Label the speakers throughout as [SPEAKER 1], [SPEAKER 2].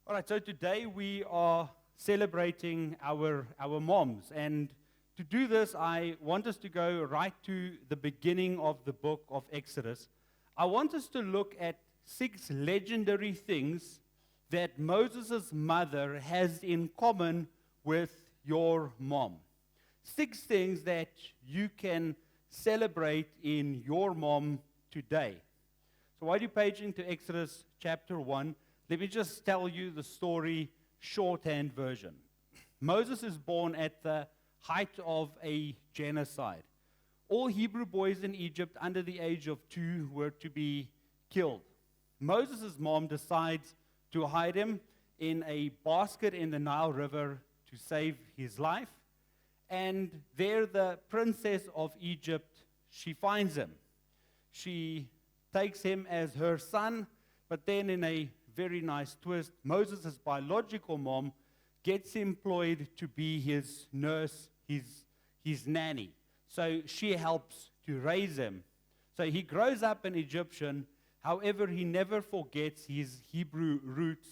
[SPEAKER 1] All right, so today we are celebrating our moms. And to do this, I want us to go right to the beginning of the book of Exodus. I want us to look at 6 legendary things that Moses' mother has in common with your mom. 6 things that you can celebrate in your mom today. So while you're paging to Exodus chapter 1, let me just tell you the story, shorthand version. Moses is born at the height of a genocide. All Hebrew boys in Egypt under the age of 2 were to be killed. Moses' mom decides to hide him in a basket in the Nile River to save his life. And there the princess of Egypt, she finds him. She takes him as her son, but then in a very nice twist, Moses' biological mom gets employed to be his nurse, his nanny. So she helps to raise him. So he grows up an Egyptian. However, he never forgets his Hebrew roots.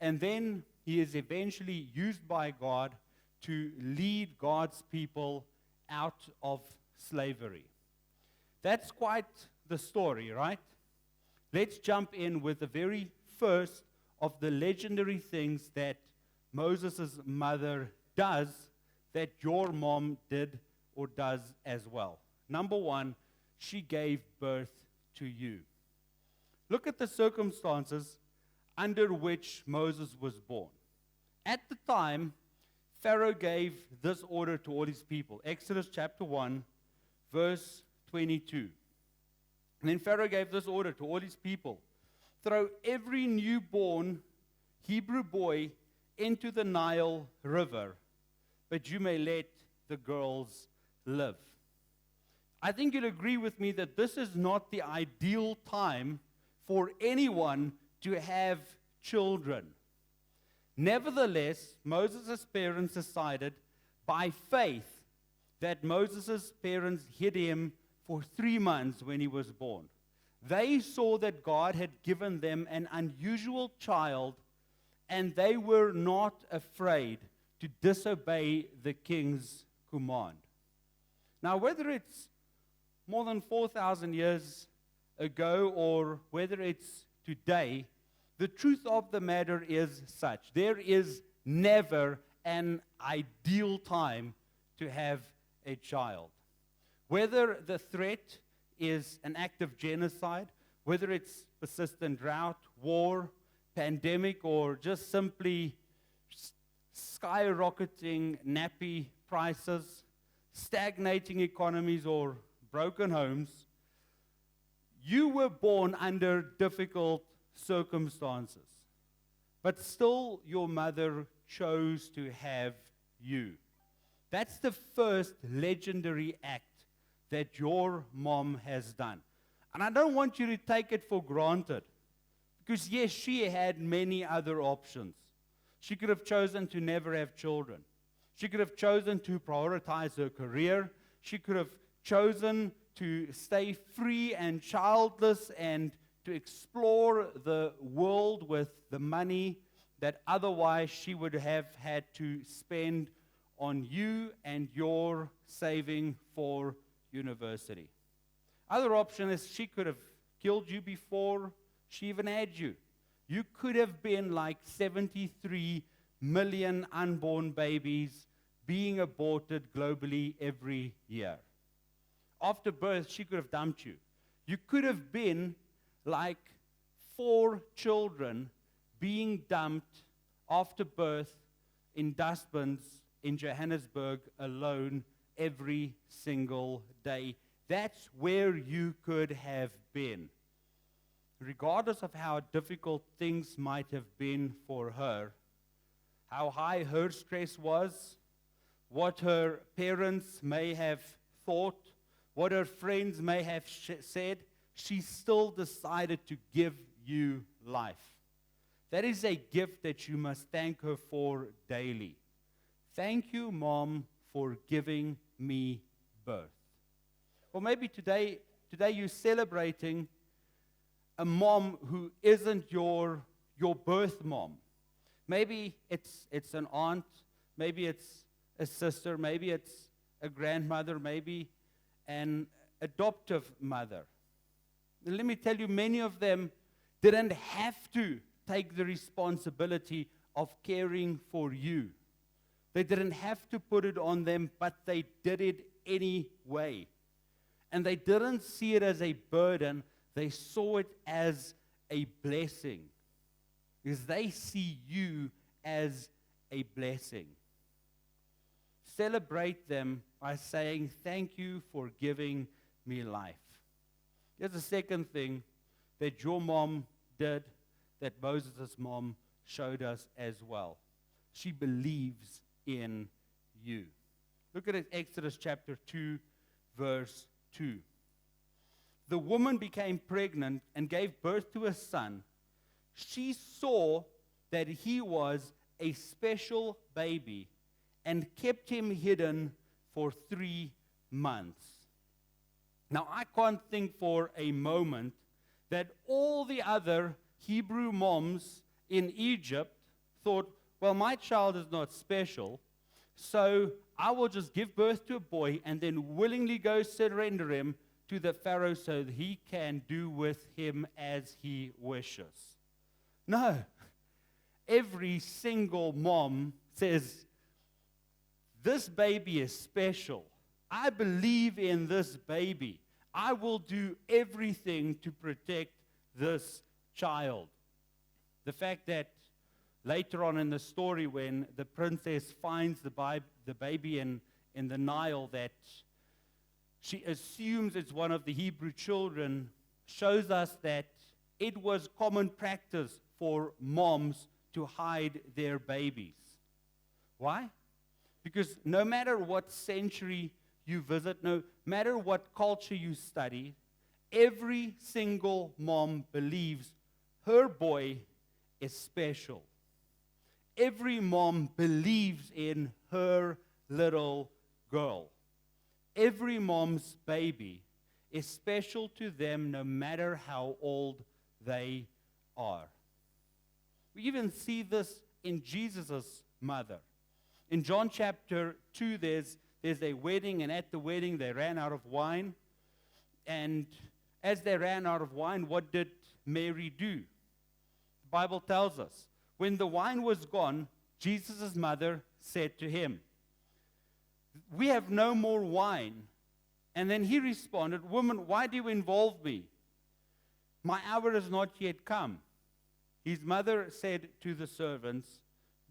[SPEAKER 1] And then he is eventually used by God to lead God's people out of slavery. That's quite the story, right? Let's jump in with the very first of the legendary things that Moses' mother does that your mom did or does as well. Number 1, she gave birth to you. Look at the circumstances under which Moses was born. At the time, Pharaoh gave this order to all his people. Exodus chapter 1, verse 22. And then Pharaoh gave this order to all his people. Throw every newborn Hebrew boy into the Nile River, but you may let the girls live. I think you'll agree with me that this is not the ideal time for anyone to have children. Nevertheless, Moses' parents decided by faith that Moses' parents hid him for 3 months when he was born. They saw that God had given them an unusual child, and they were not afraid to disobey the king's command. Now, whether it's more than 4,000 years ago or whether it's today, the truth of the matter is such. There is never an ideal time to have a child. Whether the threat is an act of genocide, whether it's persistent drought, war, pandemic, or just simply skyrocketing nappy prices, stagnating economies, or broken homes, you were born under difficult circumstances. But still, your mother chose to have you. That's the first legendary act that your mom has done. And I don't want you to take it for granted. Because yes, she had many other options. She could have chosen to never have children. She could have chosen to prioritize her career. She could have chosen to stay free and childless and to explore the world with the money that otherwise she would have had to spend on you and your saving for university. Other option is she could have killed you before she even had you. You could have been like 73 million unborn babies being aborted globally every year. After birth, she could have dumped you. You could have been like 4 children being dumped after birth in dustbins in Johannesburg alone every single day. That's where you could have been. Regardless of how difficult things might have been for her, how high her stress was, what her parents may have thought, what her friends may have said, she still decided to give you life. That is a gift that you must thank her for daily. Thank you, Mom, for giving me birth. Or maybe today you're celebrating a mom who isn't your birth mom. Maybe it's an aunt, maybe it's a sister, maybe it's a grandmother, maybe an adoptive mother. And let me tell you, many of them didn't have to take the responsibility of caring for you. They didn't have to put it on them, but they did it anyway. And they didn't see it as a burden, they saw it as a blessing. Because they see you as a blessing. Celebrate them by saying, thank you for giving me life. Here's the second thing that your mom did that Moses' mom showed us as well. She believes in you. Look at it, Exodus chapter 2, verse 2. The woman became pregnant and gave birth to a son. She saw that he was a special baby and kept him hidden for 3 months. Now, I can't think for a moment that all the other Hebrew moms in Egypt thought, well, my child is not special, so I will just give birth to a boy and then willingly go surrender him to the Pharaoh so that he can do with him as he wishes. No. Every single mom says, this baby is special. I believe in this baby. I will do everything to protect this child. The fact that later on in the story, when the princess finds the baby in the Nile, that she assumes it's one of the Hebrew children, shows us that it was common practice for moms to hide their babies. Why? Because no matter what century you visit, no matter what culture you study, every single mom believes her boy is special. Every mom believes in her little girl. Every mom's baby is special to them no matter how old they are. We even see this in Jesus' mother. In John chapter 2, there's a wedding, and at the wedding they ran out of wine. And as they ran out of wine, what did Mary do? The Bible tells us, when the wine was gone, Jesus' mother said to him, we have no more wine. And then he responded, woman, why do you involve me? My hour has not yet come. His mother said to the servants,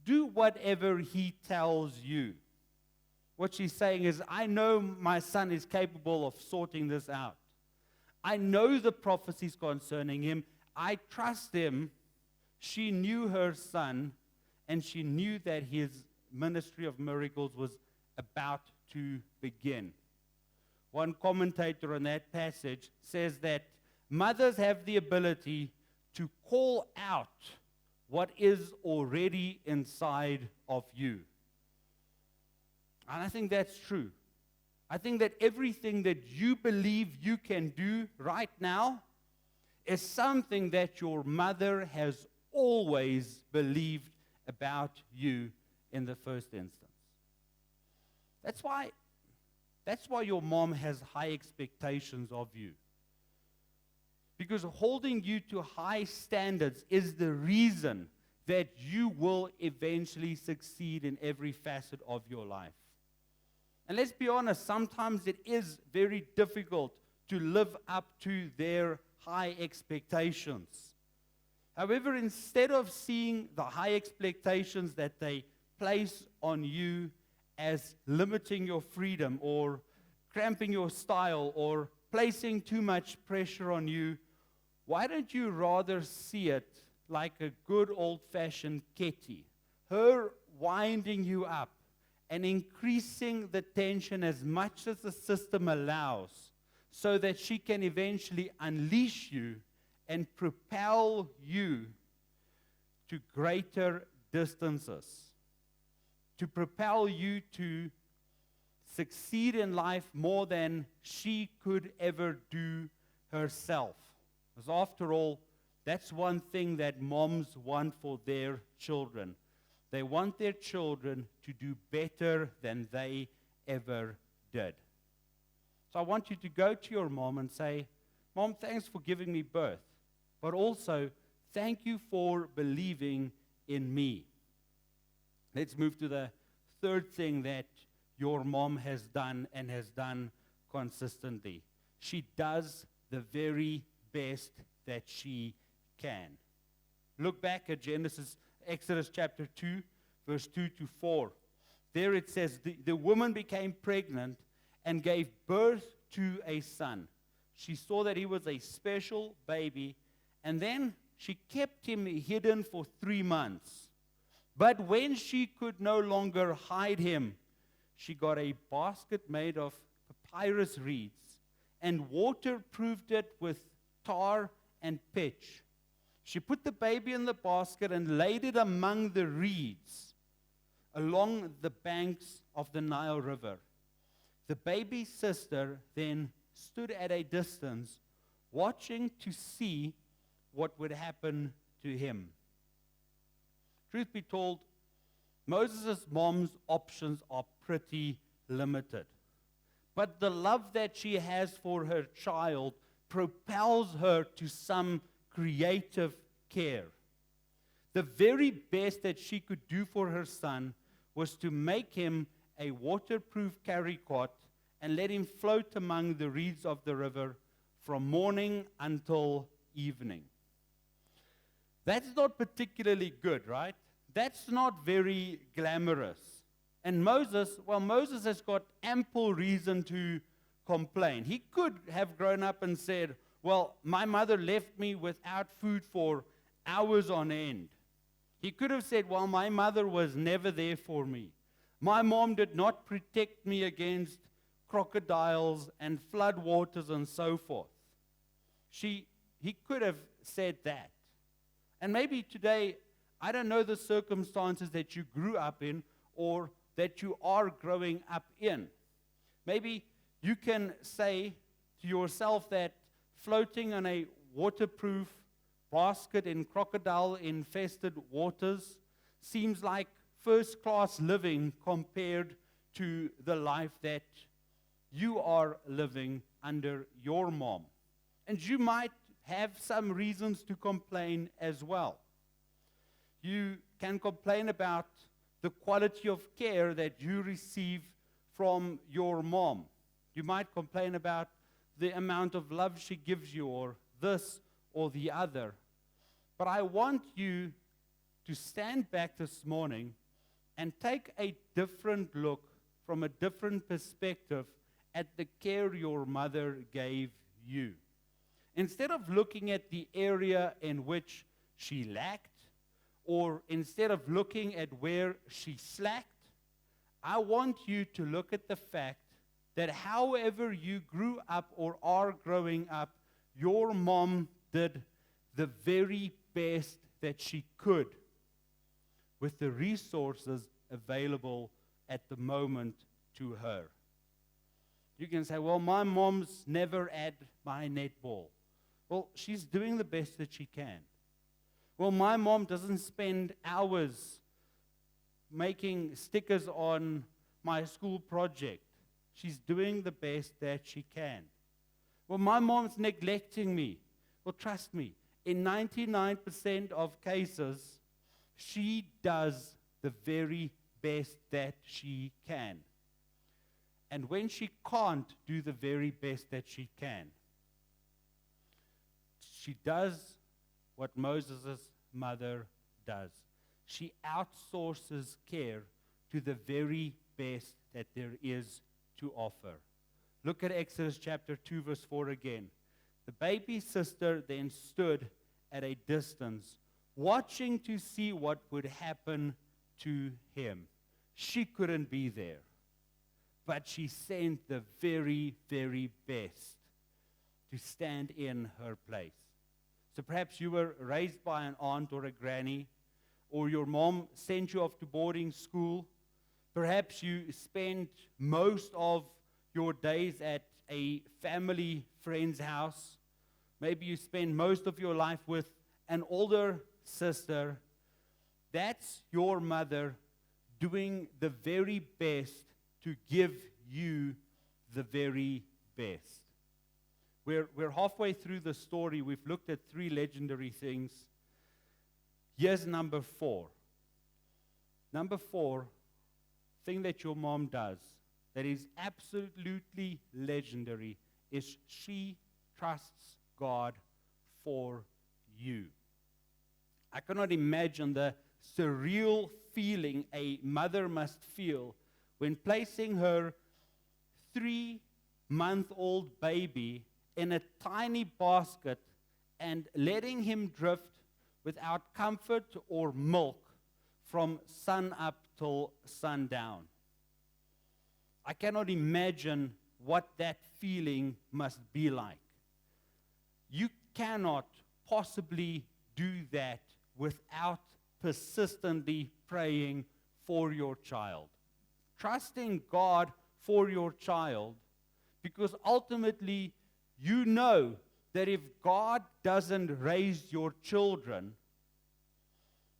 [SPEAKER 1] do whatever he tells you. What she's saying is, I know my son is capable of sorting this out. I know the prophecies concerning him. I trust him. She knew her son, and she knew that his ministry of miracles was about to begin. One commentator on that passage says that mothers have the ability to call out what is already inside of you. And I think that's true. I think that everything that you believe you can do right now is something that your mother has always believed about you in the first instance. That's why your mom has high expectations of you. Because holding you to high standards is the reason that you will eventually succeed in every facet of your life. And let's be honest, sometimes it is very difficult to live up to their high expectations. However, instead of seeing the high expectations that they place on you as limiting your freedom or cramping your style or placing too much pressure on you, why don't you rather see it like a good old-fashioned Ketty, her winding you up and increasing the tension as much as the system allows so that she can eventually unleash you and propel you to greater distances, to propel you to succeed in life more than she could ever do herself. Because after all, that's one thing that moms want for their children. They want their children to do better than they ever did. So I want you to go to your mom and say, Mom, thanks for giving me birth, but also thank you for believing in me. Let's move to the third thing that your mom has done and has done consistently. She does the very best that she can. Look back at Exodus chapter 2, verse 2 to 4. There it says, the woman became pregnant and gave birth to a son. She saw that he was a special baby, and then she kept him hidden for 3 months. But when she could no longer hide him, she got a basket made of papyrus reeds and waterproofed it with tar and pitch. She put the baby in the basket and laid it among the reeds along the banks of the Nile River. The baby's sister then stood at a distance, watching to see what would happen to him. Truth be told, Moses' mom's options are pretty limited. But the love that she has for her child propels her to some creative care. The very best that she could do for her son was to make him a waterproof carry-cot and let him float among the reeds of the river from morning until evening. That's not particularly good, right? That's not very glamorous. And Moses has got ample reason to complain. He could have grown up and said, well, my mother left me without food for hours on end. He could have said, well, my mother was never there for me. My mom did not protect me against crocodiles and flood waters and so forth. He could have said that. And maybe today, I don't know the circumstances that you grew up in or that you are growing up in. Maybe you can say to yourself that floating on a waterproof basket in crocodile-infested waters seems like first-class living compared to the life that you are living under your mom. And you might have some reasons to complain as well. You can complain about the quality of care that you receive from your mom. You might complain about the amount of love she gives you, or this or the other. But I want you to stand back this morning and take a different look from a different perspective at the care your mother gave you. Instead of looking at the area in which she lacked, or instead of looking at where she slacked, I want you to look at the fact that however you grew up or are growing up, your mom did the very best that she could with the resources available at the moment to her. You can say, well, my mom's never at my netball. Well, she's doing the best that she can. Well, my mom doesn't spend hours making stickers on my school project. She's doing the best that she can. Well, my mom's neglecting me. Well, trust me, in 99% of cases, she does the very best that she can. And when she can't do the very best that she can, she does what Moses' mother does. She outsources care to the very best that there is to offer. Look at Exodus chapter 2, verse 4 again. The baby's sister then stood at a distance, watching to see what would happen to him. She couldn't be there, but she sent the very, very best to stand in her place. So perhaps you were raised by an aunt or a granny, or your mom sent you off to boarding school. Perhaps you spent most of your days at a family friend's house. Maybe you spend most of your life with an older sister that's your mother doing the very best to give you the very best. We're halfway through the story. We've looked at 3 legendary things. Here's number 4. Number 4, thing that your mom does that is absolutely legendary is she trusts God for you. I cannot imagine the surreal feeling a mother must feel when placing her 3-month-old baby in a tiny basket and letting him drift without comfort or milk from sun up till sundown. I cannot imagine what that feeling must be like. You cannot possibly do that without persistently praying for your child. Trusting God for your child, because ultimately you know that if God doesn't raise your children,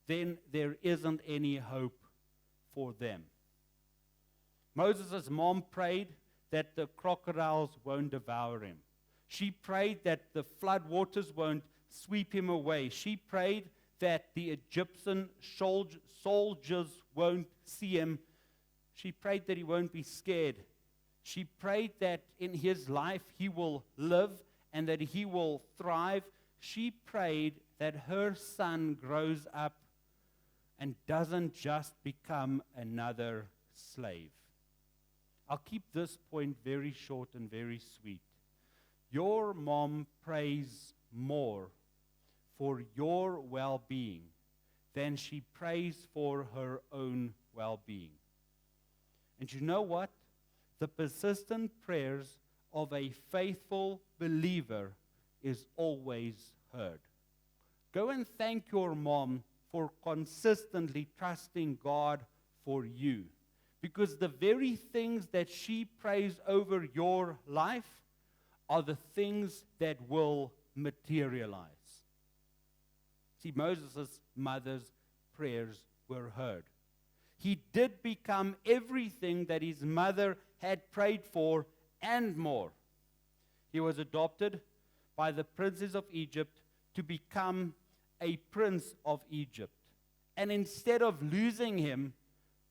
[SPEAKER 1] then there isn't any hope for them. Moses' mom prayed that the crocodiles won't devour him. She prayed that the flood waters won't sweep him away. She prayed that the Egyptian soldiers won't see him. She prayed that he won't be scared. She prayed that in his life he will live and that he will thrive. She prayed that her son grows up and doesn't just become another slave. I'll keep this point very short and very sweet. Your mom prays more for your well-being than she prays for her own well-being. And you know what? The persistent prayers of a faithful believer is always heard. Go and thank your mom for consistently trusting God for you. Because the very things that she prays over your life are the things that will materialize. See, Moses' mother's prayers were heard. He did become everything that his mother had prayed for and more. He was adopted by the princes of Egypt to become a prince of Egypt. And instead of losing him,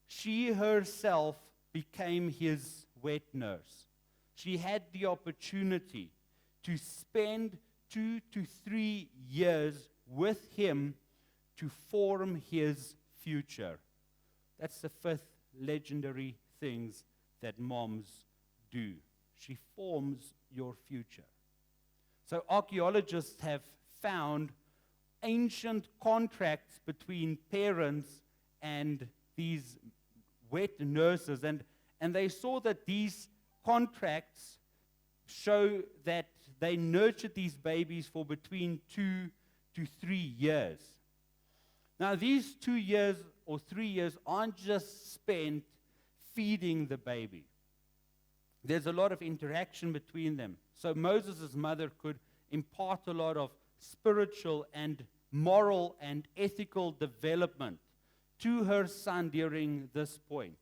[SPEAKER 1] she herself became his wet nurse. She had the opportunity to spend 2 to 3 years with him to form his future. That's the 5th legendary things that moms do. She forms your future. So archaeologists have found ancient contracts between parents and these wet nurses, and they saw that these contracts show that they nurtured these babies for between 2 to 3 years. Now, these 2 years or 3 years aren't just spent feeding the baby. There's a lot of interaction between them. So Moses' mother could impart a lot of spiritual and moral and ethical development to her son during this point.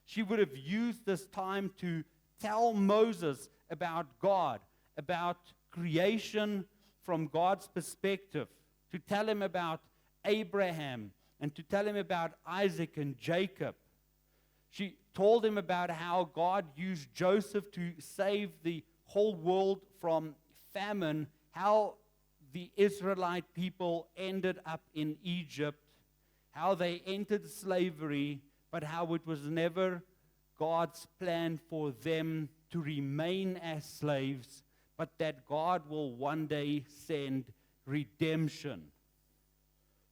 [SPEAKER 1] She would have used this time to tell Moses about God, about creation from God's perspective, to tell him about Abraham, and to tell him about Isaac and Jacob. She told him about how God used Joseph to save the whole world from famine, how the Israelite people ended up in Egypt, how they entered slavery, but how it was never God's plan for them to remain as slaves, but that God will one day send redemption.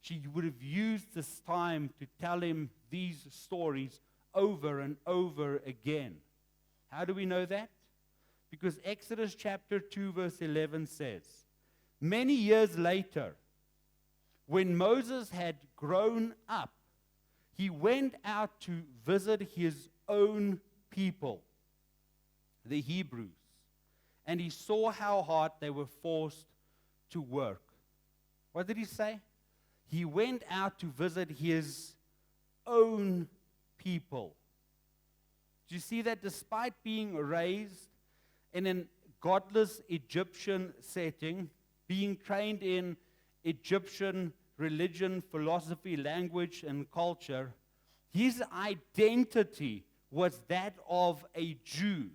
[SPEAKER 1] She would have used this time to tell him these stories over and over again. How do we know that? Because Exodus chapter 2 verse 11 says, many years later, when Moses had grown up, he went out to visit his own people, the Hebrews, and he saw how hard they were forced to work. What did he say? he went out to visit his own people. Do you see that despite being raised in a godless Egyptian setting, being trained in Egyptian religion, philosophy, language, and culture, his identity was that of a Jew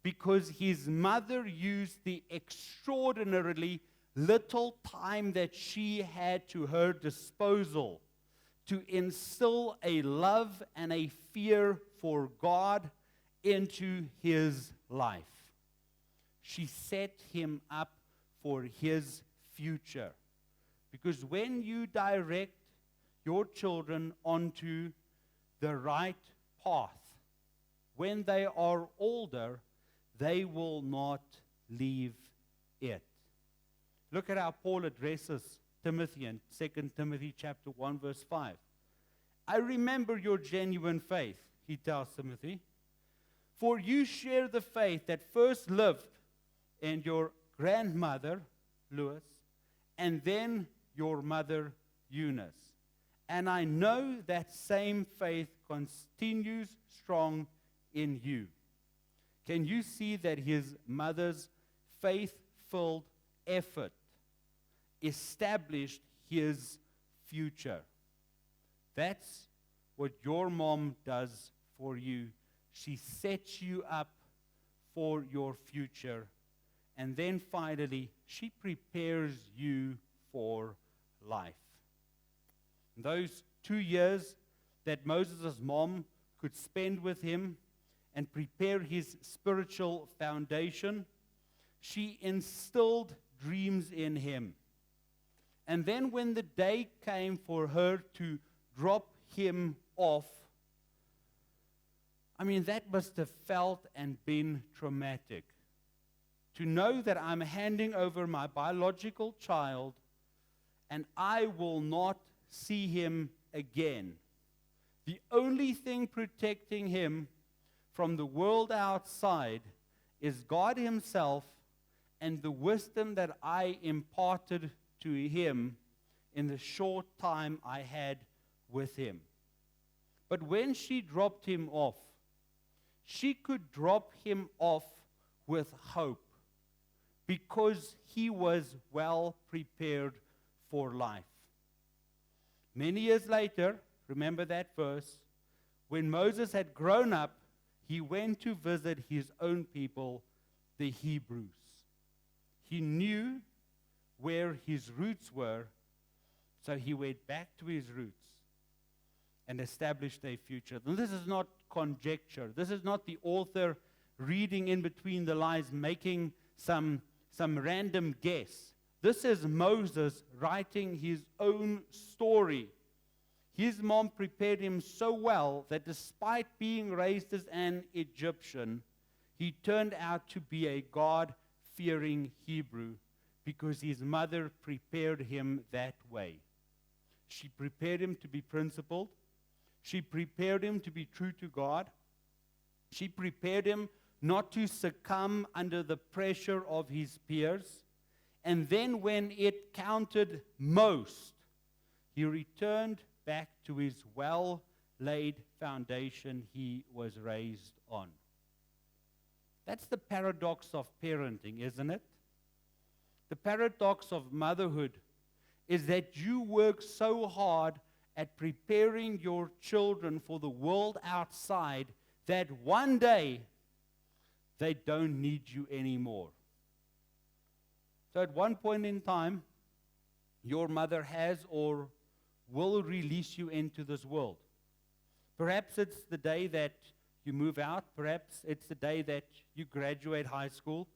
[SPEAKER 1] because his mother used the extraordinarily little time that she had to her disposal to instill a love and a fear for God into his life. She set him up for his future. Because when you direct your children onto the right path, when they are older, they will not leave it. Look at how Paul addresses Timothy in 2 Timothy chapter 1, verse 5. I remember your genuine faith, he tells Timothy, for you share the faith that first lived in your grandmother, Lois, and then your mother, Eunice. And I know that same faith continues strong in you. Can you see that his mother's faith-filled effort established his future? That's what your mom does for you. She sets you up for your future. And then finally, she prepares you for life. Those 2 years that Moses' mom could spend with him and prepare his spiritual foundation, she instilled dreams in him. And then when the day came for her to drop him off, that must have felt and been traumatic. To know that I'm handing over my biological child and I will not see him again. The only thing protecting him from the world outside is God himself and the wisdom that I imparted to him in the short time I had with him. But when she dropped him off, she could drop him off with hope because he was well prepared for life. Many years later, remember that verse, when Moses had grown up, he went to visit his own people, the Hebrews. He knew where his roots were, so he went back to his roots and established a future. And this is not conjecture. This is not the author reading in between the lines, making some random guess. This is Moses writing his own story. His mom prepared him so well that despite being raised as an Egyptian, he turned out to be a God-fearing Hebrew because his mother prepared him that way. She prepared him to be principled. She prepared him to be true to God. She prepared him not to succumb under the pressure of his peers. And then when it counted most, he returned back to his well-laid foundation he was raised on. That's the paradox of parenting, isn't it? The paradox of motherhood is that you work so hard at preparing your children for the world outside that one day they don't need you anymore. So at one point in time, your mother has or will release you into this world. Perhaps it's the day that you move out. Perhaps it's the day that you graduate high school.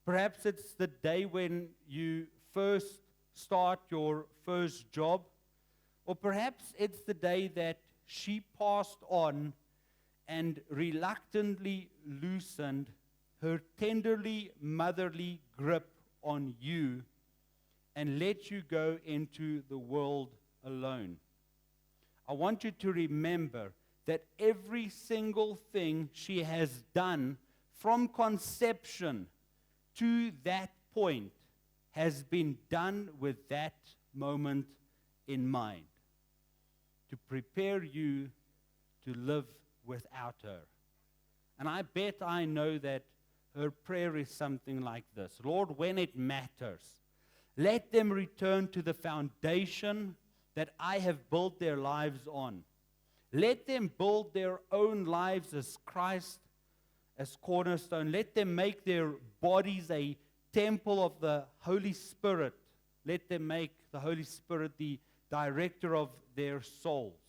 [SPEAKER 1] Perhaps it's the day when you first start your first job. Or perhaps it's the day that she passed on and reluctantly loosened her tenderly motherly grip on you and let you go into the world alone. I want you to remember that every single thing she has done from conception to that point has been done with that moment in mind to prepare you to live without her. And I bet I know that her prayer is something like this: Lord, when it matters, let them return to the foundation that I have built their lives on. Let them build their own lives as Christ, as cornerstone. Let them make their bodies a temple of the Holy Spirit. Let them make the Holy Spirit the director of their souls.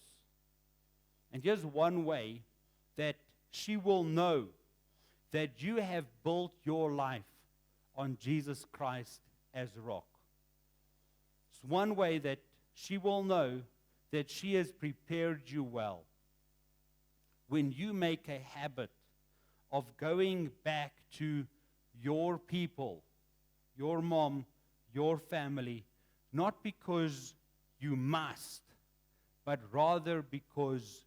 [SPEAKER 1] And here's one way that she will know that you have built your life on Jesus Christ as rock. It's one way that she will know that she has prepared you well. When you make a habit of going back to your people, your mom, your family, not because you must, but rather because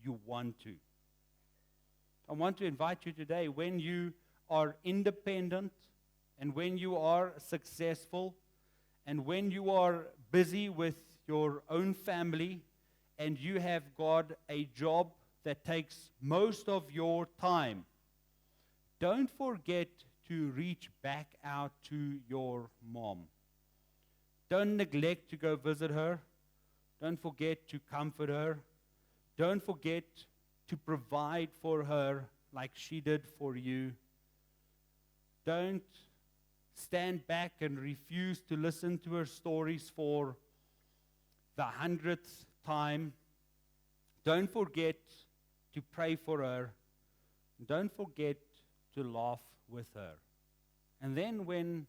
[SPEAKER 1] you want to. I want to invite you today, when you are independent and when you are successful and when you are busy with your own family and you have got a job that takes most of your time, don't forget to reach back out to your mom. Don't neglect to go visit her. Don't forget to comfort her. Don't forget to provide for her like she did for you. Don't stand back and refuse to listen to her stories for the 100th time. Don't forget to pray for her. Don't forget to laugh with her. And then when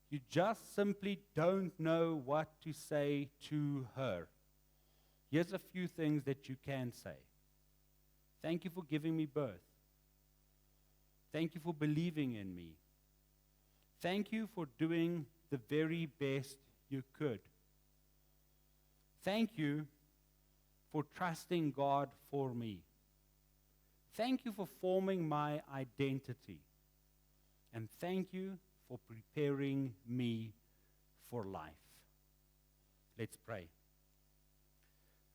[SPEAKER 1] you just simply don't know what to say to her, here's a few things that you can say. Thank you for giving me birth. Thank you for believing in me. Thank you for doing the very best you could. Thank you for trusting God for me. Thank you for forming my identity. And thank you for preparing me for life. Let's pray.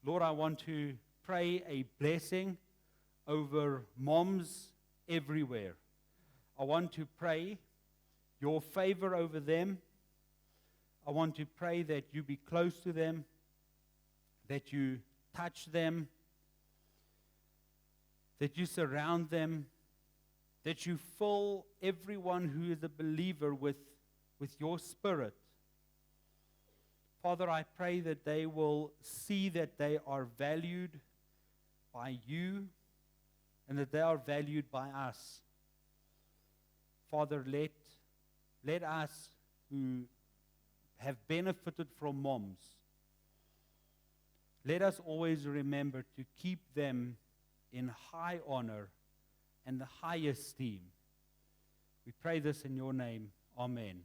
[SPEAKER 1] Lord, I want to pray a blessing over moms everywhere. I want to pray your favor over them. I want to pray that you be close to them, that you touch them, that you surround them, that you fill everyone who is a believer with your Spirit. Father, I pray that they will see that they are valued by you and that they are valued by us. Father, let us who have benefited from moms, let us always remember to keep them in high honor and the high esteem. We pray this in your name. Amen.